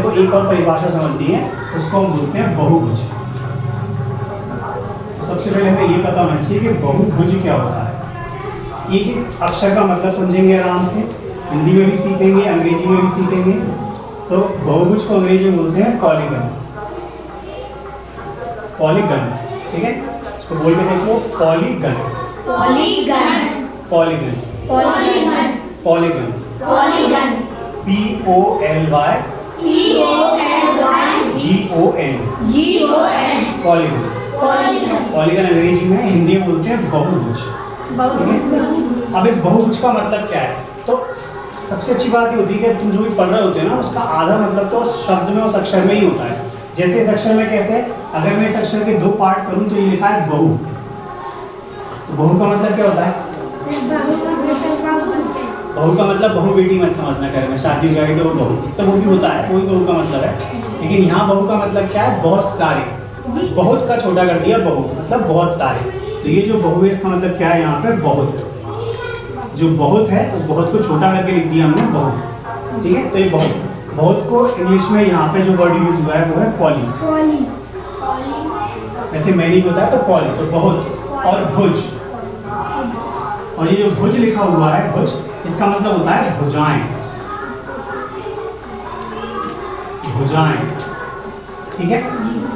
तो एक और परिभाषा समझनी है, उसको हम बोलते हैं बहुभुज। सबसे पहले हमें ये पता होना चाहिए कि बहुभुज क्या होता है। एक एक अक्षर का मतलब समझेंगे आराम से, हिंदी में भी सीखेंगे, अंग्रेजी में भी सीखेंगे। तो बहुभुज को अंग्रेजी में बोलते हैं पॉलीगन। पॉलीगन, ठीक है, इसको बोल के देखो, polygon. Polygon, polygon, polygon, polygon, polygon, POLY GON, polygon. Polygon, polygon अंग्रेजी में, हिंदी में बोलते हैं बहुभुज। अब इस बहुभुज का मतलब क्या है? तो सबसे अच्छी बात ये होती है कि तुम जो भी पढ़ रहे होते हैं ना, उसका आधा मतलब तो उस शब्द में, उस अक्षर में ही होता है। जैसे इस अक्षर में कैसे, अगर मैं इस अक्षर के दो पार्ट करूं तो ये लिखा है बहु। तो बहु का मतलब क्या होता है? बहू का मतलब बहू बेटी मत समझना, घर में शादी हो जाएगी तो वो बहू, तो वो भी होता है, वही बहू का मतलब है। लेकिन यहाँ बहू का मतलब क्या है? बहुत सारे। बहुत का छोटा कर दिया, बहू मतलब बहुत सारे। तो ये जो बहू है इसका मतलब क्या है यहाँ पे? बहुत। जो बहुत है उस बहुत को छोटा करके लिख दिया हमने, बहुत। ठीक है, तो ये बहुत। बहुत को इंग्लिश में यहाँ पे जो वर्ड यूज हुआ है वो है पॉली। ऐसे मैनी होता है तो पॉली, तो बहुत और भुज। और ये जो भुज लिखा हुआ है, भुज, इसका मतलब होता है भुजाएं। भुजाएं, ठीक है।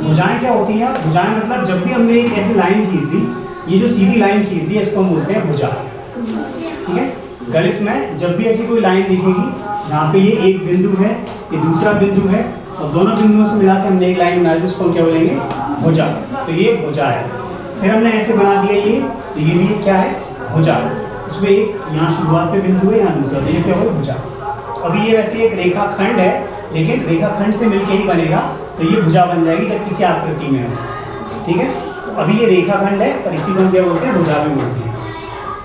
भुजाएं क्या होती है? भुजाएं मतलब जब भी हमने एक ऐसी लाइन खींच दी, ये जो सीधी लाइन खींच दी इसको हम बोलते हैं भुजा। ठीक है, गणित में जब भी ऐसी कोई लाइन दिखेगी जहाँ पे ये एक बिंदु है, ये दूसरा बिंदु है, और दोनों बिंदुओं से मिला के हमने एक लाइन बना दी, उसको हम क्या बोलेंगे? भुजा। तो ये भुजा है। फिर हमने ऐसे बना दिया ये, तो ये भी क्या है? भुजा। इसमें एक यहाँ शुरुआत पे बिंदु है, यहाँ दूसरा, तो ये क्या होगा? भुजा। अभी ये वैसे एक रेखाखंड है, लेकिन रेखाखंड से मिलके ही बनेगा, तो ये भुजा बन जाएगी जब किसी आकृति में हो। ठीक है, तो अभी ये रेखाखंड है, पर इसी को हम क्या बोलते हैं? भुजा भी बोलते हैं। आ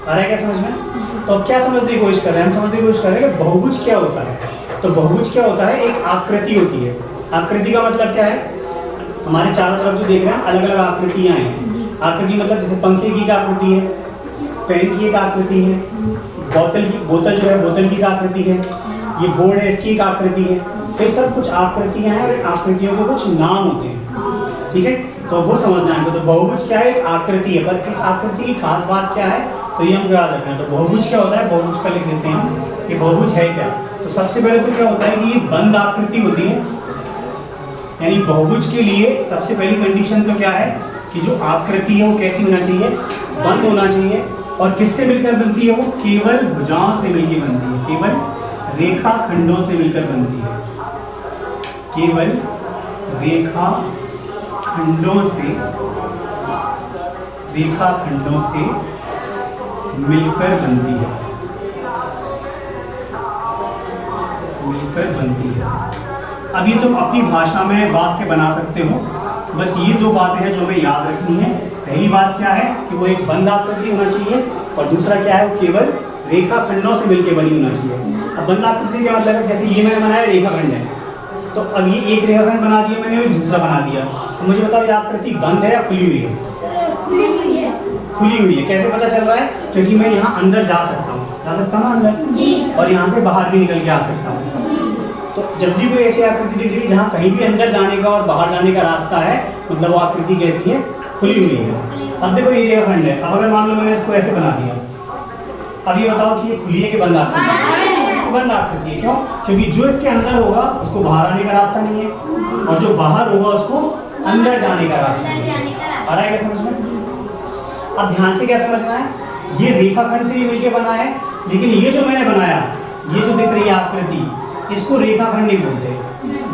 रहा है क्या समझ में? तो अब क्या समझने की कोशिश कर रहे हैं? हम समझने की कोशिश कर रहे हैं कि बहुभुज क्या होता है। तो बहुभुज क्या होता है? एक आकृति होती है। आकृति का मतलब क्या है? हमारे चारों तरफ जो देख रहे हैं अलग अलग आकृतियां हैं। आकृति मतलब जैसे पंखे की एक आकृति है, पेन की एक आकृति है, बोतल जो है बोतल की एक आकृति है, ये बोर्ड है इसकी एक आकृति है। तो ये सब कुछ आकृतियां हैं, और आकृतियों के कुछ नाम होते हैं। ठीक है, तो वो समझना है। तो बहुभुज क्या है? एक आकृति है, पर इस आकृति की खास बात क्या है तो ये हमको याद रखना है। तो बहुभुज क्या होता है? बहुभुज का लिख लेते हैं कि बहुभुज है क्या। तो सबसे पहले तो क्या होता है कि ये बंद आकृति होती है। यानी बहुभुज के लिए सबसे पहली कंडीशन तो क्या है कि जो आकृति है वो कैसी होना चाहिए? बंद होना चाहिए। और किससे मिलकर बनती है वो? केवल भुजाओं से मिलकर बनती है, केवल रेखा खंडों से मिलकर बनती है, केवल रेखा खंडों से, रेखा खंडों से मिलकर बनती है, मिलकर बनती है। अब ये तुम अपनी भाषा में वाक्य बना सकते हो। बस ये दो बातें हैं जो हमें याद रखनी है। पहली बात क्या है कि वो एक बंद आकृति होना चाहिए, और दूसरा क्या है? वो केवल रेखा खंडों से मिलकर बनी होना चाहिए। अब बंद आकृति क्या मतलब है? जैसे ये मैंने बनाया रेखाखंड है, तो अब ये एक रेखाखंड बना दिया मैंने, और दूसरा बना दिया। तो मुझे बताओ ये आकृति बंद है या खुली हुई है? खुली हुई है। कैसे पता चल रहा है? क्योंकि मैं यहाँ अंदर जा सकता हूँ ना अंदर, और यहाँ से बाहर भी निकल के आ सकता हूँ। तो जब भी कोई ऐसी आकृति दिख रही है जहाँ कहीं भी अंदर जाने का और बाहर जाने का रास्ता है, मतलब वो आकृति कैसी है? खुली हुई है। अब देखो ये रेखाखंड है। अब अगर मान लो मैंने इसको ऐसे बना दिया, अब ये बताओ कि ये खुली है कि बंद आकृति है? बंद आकृति है। क्यों? क्योंकि जो इसके अंदर होगा उसको बाहर आने का रास्ता नहीं है, और जो बाहर होगा उसको अंदर जाने का रास्ता नहीं है। आ रहा है क्या समझ में? अब ध्यान से क्या समझना है, ये रेखाखंड से ही मिलके बना है, लेकिन ये जो मैंने बनाया, ये जो दिख रही है आकृति, इसको रेखाखंड नहीं बोलते।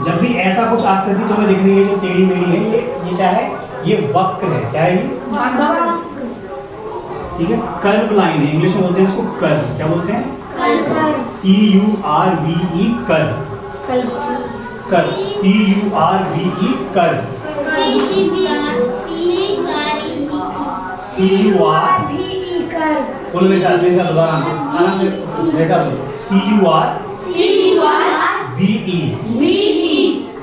जब भी ऐसा कुछ आकृति तुम्हें दिख रही है जो टेढ़ी मेढ़ी है, ये क्या है? ये वक्र है। क्या है ये? ठीक है, कर्व लाइन है। इंग्लिश में बोलते हैं इसको कर्व। क्या बोलते हैं? CURVE, curve. Curve, CURVE, curve. बोलो मेरे साथ दोबारा आराम से मेरे साथ बोलो। CURVE,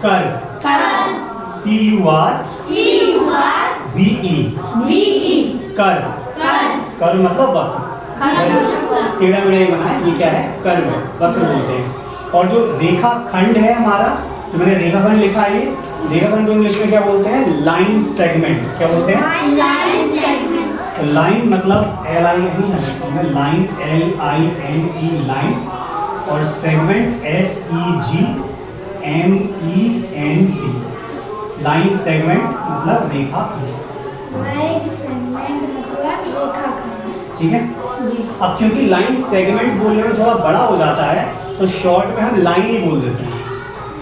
curve. CURVE, curve. Curve मतलब वक्र। टेढ़ा मेढ़ा बना है, ये क्या है? कर्व, वक्र बोलते हैं। और जो रेखाखंड है हमारा, तो मैंने रेखाखंड लिखा है, रेखाखंड को इंग्लिश में क्या बोलते हैं? Line segment. क्या बोलते हैं? Line segment. तो लाइन मतलब LINE है, लाइन LINE लाइन, और सेगमेंट SEGMENT। लाइन सेगमेंट मतलब रेखाखंड। सेगमेंट मतलब रेखाखंड। ठीक है। अब क्योंकि लाइन सेगमेंट बोलने में थोड़ा बड़ा हो जाता है तो शॉर्ट में हम लाइन ही बोल देते हैं।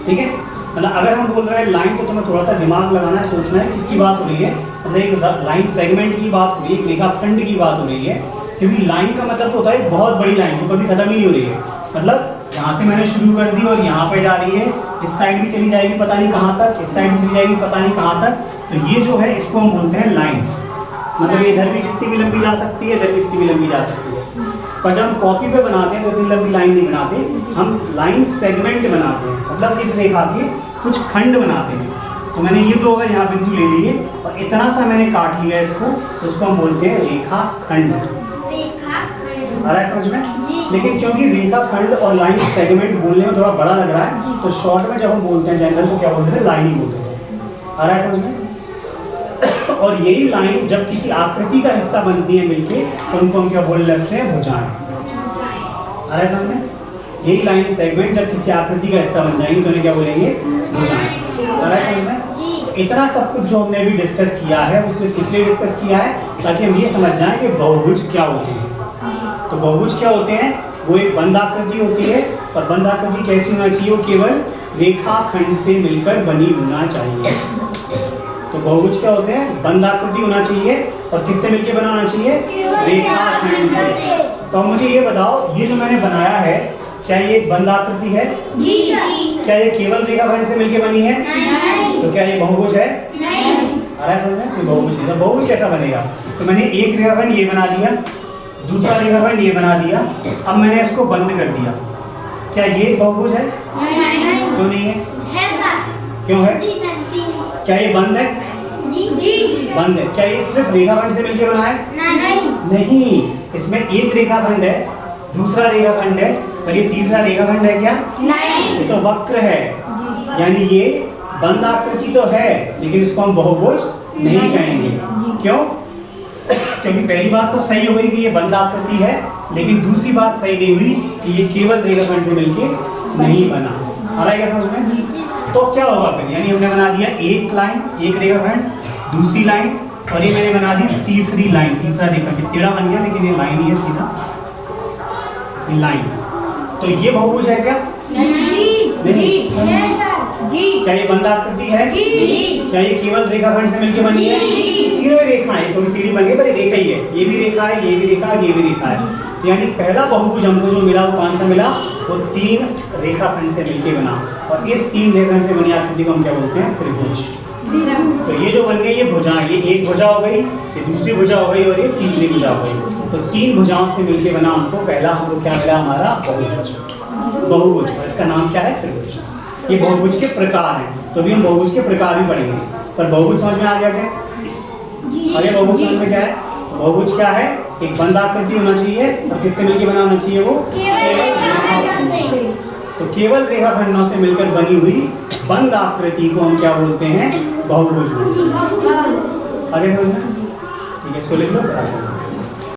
ठीक है, मतलब अगर हम बोल रहे हैं लाइन तो तुम्हें थोड़ा सा दिमाग लगाना है, सोचना है किसकी बात हो रही है। मतलब एक लाइन सेगमेंट की बात हो रही है, एक रेखाखंड की बात हो रही है। क्योंकि लाइन का मतलब होता है बहुत बड़ी लाइन जो कभी खत्म ही नहीं हो रही है। मतलब यहाँ से मैंने शुरू कर दी और यहाँ पे जा रही है, इस साइड भी चली जाएगी पता नहीं कहाँ तक, इस साइड भी चली जाएगी पता नहीं कहाँ तक। तो ये जो है इसको हम बोलते हैं लाइन। मतलब इधर भी जितनी भी लंबी जा सकती है, इधर भी जितनी भी लंबी जा सकती है। पर जब हम कॉपी पे बनाते हैं तो इतनी लंबी लाइन नहीं बनाते, हम लाइन सेगमेंट बनाते हैं। मतलब इस रेखा के कुछ खंड बनाते हैं। तो मैंने ये दो अगर यहाँ बिंदु ले लिए और इतना सा मैंने काट लिया इसको, तो इसको हम बोलते हैं रेखाखंड। रेखाखंड। आ रहा है समझ में? लेकिन क्योंकि रेखाखंड और लाइन सेगमेंट बोलने में थोड़ा बड़ा लग रहा है, तो शॉर्ट में जब हम बोलते हैं जनरल तो क्या बोलते हैं? लाइन ही बोलते हैं। आ रहा है समझ में? और यही लाइन जब किसी आकृति का हिस्सा बनती है मिलके तो उनको हम क्या बोलने लगते हैं? भुजाएं। आ रहा है समझ में? यही लाइन सेगमेंट जब किसी आकृति का हिस्सा बन जाएंगे तो उन्हें क्या बोलेंगे? भुजाएं। आ रहा है समझ में? इतना सब कुछ जो हमने अभी डिस्कस किया है उसमें इसलिए डिस्कस किया है ताकि हम ये समझ जाएं कि बहुभुज क्या होते हैं। तो बहुभुज क्या होते हैं? वो एक बंद आकृति होती है, और बंद आकृति कैसी होना चाहिए? वो केवल रेखाखंड से मिलकर बनी होना चाहिए। तो बहुभुज क्या होते हैं? बंद आकृति होना चाहिए और किससे मिलकर बना होना चाहिए? रेखाखंड से। तो अब मुझे ये बताओ, ये जो मैंने बनाया है क्या ये एक बंद आकृति है? जी। क्या ये केवल रेखाखंड से मिलकर बनी है? नहीं। तो क्या ये बहुभुज है? नहीं। आ रहा है समझ में? बहुभुज नहीं। तो बहुभुज कैसा बनेगा? तो मैंने एक रेखाखंड ये बना दिया, दूसरा रेखाखंड ये बना दिया, अब मैंने इसको बंद कर दिया। क्या ये बहुभुज है? क्यों नहीं है? क्यों है? क्या ये बंद है? बंद है। क्या ये सिर्फ रेखाखंड से मिलकर बना है? नहीं, इसमें एक रेखाखंड है, दूसरा रेखाखंड है, पर ये तीसरा रेखाखंड है क्या? ये तो वक्र है। यानी ये बंद आकृति तो है लेकिन इसको हम बहुभुज नहीं कहेंगे। क्यों? क्योंकि पहली बात तो सही हो गई कि ये बंद आकृति है, लेकिन दूसरी बात सही नहीं हुई कि ये केवल रेखाखंड से मिलकर नहीं बना। आ रहा है क्या समझ में? तो क्या होगा फिर? यानी हमने बना दिया एक लाइन, एक रेखाखंड, दूसरी लाइन, और ये मैंने बना दी तीसरी लाइन, तीसरा रेखाखंड। टेढ़ा बन गया लेकिन ये लाइन ही है सीधा, ये लाइन। तो ये बहुभुज है क्या? नहीं। क्या ये बंद आकृति है? क्या ये केवल रेखाखंड से मिलकर बनी है? तीनों रेखाएं, थोड़ी टेढ़ी बन गई पर ये रेखा ही है। ये भी रेखा है, ये भी रेखा है, ये भी रेखा है। यानी पहला बहुभुज हमको जो मिला वो कौन सा मिला? वो तीन रेखाखंड से मिलकर बना, और इस तीन रेखाखंड से बनी आकृति को हम क्या बोलते हैं? त्रिभुज। तो ये जो बन गई ये भुजाएं, ये एक भुजा हो गई, ये दूसरी भुजा हो गई और ये तीसरी भुजा हो गई। तो तीन भुजाओं से मिलकर बना हमको पहला हमको क्या मिला? हमारा बहुभुज। बहुभुज, और इसका नाम क्या है? त्रिभुज। ये बहुभुज के प्रकार हैं, तो भी हम बहुभुज के प्रकार भी पढ़ेंगे। पर बहुभुज समझ में आ गया क्या? अरे बहुभुज समझ में क्या है? बहुभुज क्या है? एक बंद आकृति होना चाहिए और किससे मिलकर बना होना चाहिए? वो तो केवल रेखाखंडों से मिलकर बनी हुई बंद आकृति को हम क्या बोलते हैं? बहुभुज। आगे समझ में? ठीक है, इसको लिख लो।